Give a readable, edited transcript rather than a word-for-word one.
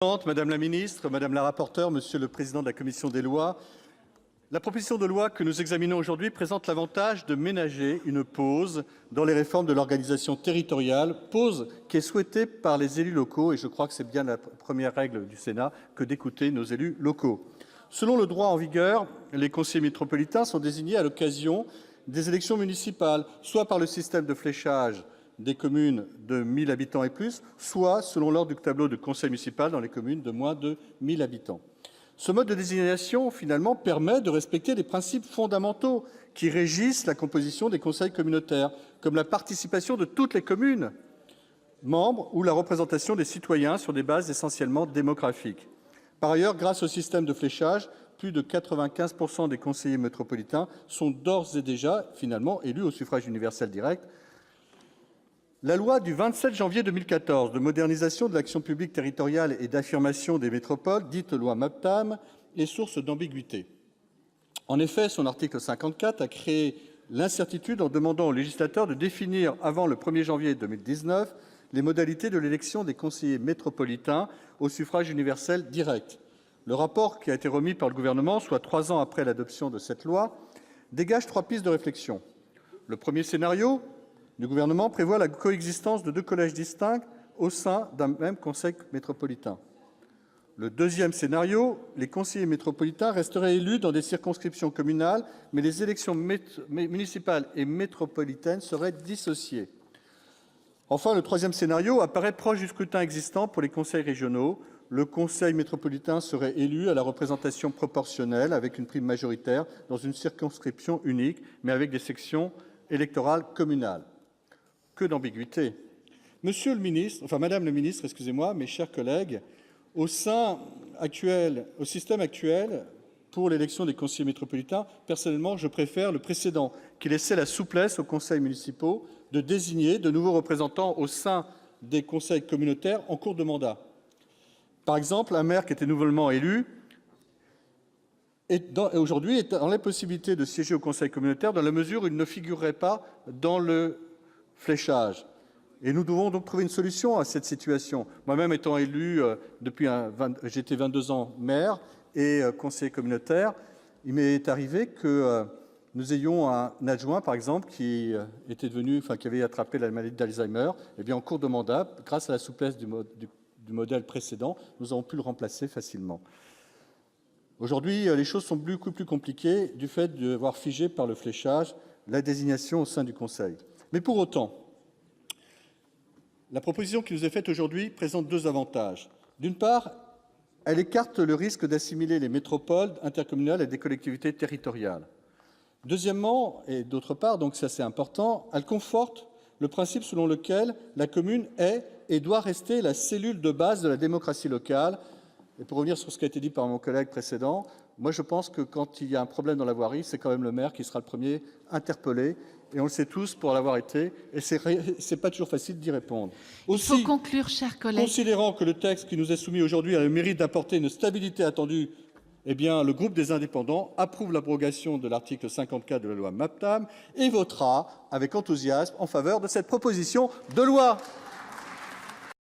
Madame la ministre, madame la rapporteure, monsieur le président de la commission des lois, la proposition de loi que nous examinons aujourd'hui présente l'avantage de ménager une pause dans les réformes de l'organisation territoriale, pause qui est souhaitée par les élus locaux, et je crois que c'est bien la première règle du Sénat que d'écouter nos élus locaux. Selon le droit en vigueur, les conseillers métropolitains sont désignés à l'occasion des élections municipales, soit par le système de fléchage des communes de 1 000 habitants et plus, soit selon l'ordre du tableau de conseil municipal dans les communes de moins de 1 000 habitants. Ce mode de désignation, finalement, permet de respecter les principes fondamentaux qui régissent la composition des conseils communautaires, comme la participation de toutes les communes membres ou la représentation des citoyens sur des bases essentiellement démographiques. Par ailleurs, grâce au système de fléchage, plus de 95% des conseillers métropolitains sont d'ores et déjà, finalement, élus au suffrage universel direct. La loi du 27 janvier 2014 de modernisation de l'action publique territoriale et d'affirmation des métropoles, dite loi MAPTAM, est source d'ambiguïté. En effet, son article 54 a créé l'incertitude en demandant au législateur de définir, avant le 1er janvier 2019, les modalités de l'élection des conseillers métropolitains au suffrage universel direct. Le rapport qui a été remis par le gouvernement, soit 3 ans après l'adoption de cette loi, dégage 3 pistes de réflexion. Le premier scénario, le gouvernement prévoit la coexistence de 2 collèges distincts au sein d'un même conseil métropolitain. Le deuxième scénario, les conseillers métropolitains resteraient élus dans des circonscriptions communales, mais les élections municipales et métropolitaines seraient dissociées. Enfin, le troisième scénario apparaît proche du scrutin existant pour les conseils régionaux. Le conseil métropolitain serait élu à la représentation proportionnelle avec une prime majoritaire dans une circonscription unique, mais avec des sections électorales communales. Que d'ambiguïté. Monsieur le ministre, enfin Madame le ministre, excusez-moi, mes chers collègues, au système actuel pour l'élection des conseillers métropolitains, personnellement, je préfère le précédent, qui laissait la souplesse aux conseils municipaux de désigner de nouveaux représentants au sein des conseils communautaires en cours de mandat. Par exemple, un maire qui était nouvellement élu aujourd'hui est dans l'impossibilité de siéger au conseil communautaire dans la mesure où il ne figurerait pas dans le fléchage. Et nous devons donc trouver une solution à cette situation. Moi-même étant élu j'étais 22 ans maire et conseiller communautaire, il m'est arrivé que nous ayons un adjoint, par exemple, qui avait attrapé la maladie d'Alzheimer. Eh bien, en cours de mandat, grâce à la souplesse du modèle précédent, nous avons pu le remplacer facilement. Aujourd'hui, les choses sont beaucoup plus compliquées du fait de voir figé par le fléchage la désignation au sein du Conseil. Mais pour autant, la proposition qui nous est faite aujourd'hui présente 2 avantages. D'une part, elle écarte le risque d'assimiler les métropoles intercommunales à des collectivités territoriales. Deuxièmement, et d'autre part, donc ça c'est important, elle conforte le principe selon lequel la commune est et doit rester la cellule de base de la démocratie locale. Et pour revenir sur ce qui a été dit par mon collègue précédent, moi je pense que quand il y a un problème dans la voirie, c'est quand même le maire qui sera le premier interpellé. Et on le sait tous pour l'avoir été, et c'est pas toujours facile d'y répondre. Aussi, il faut conclure, chers collègues. Considérant que le texte qui nous est soumis aujourd'hui a le mérite d'apporter une stabilité attendue, eh bien, le groupe des Indépendants approuve l'abrogation de l'article 54 de la loi MAPTAM et votera avec enthousiasme en faveur de cette proposition de loi.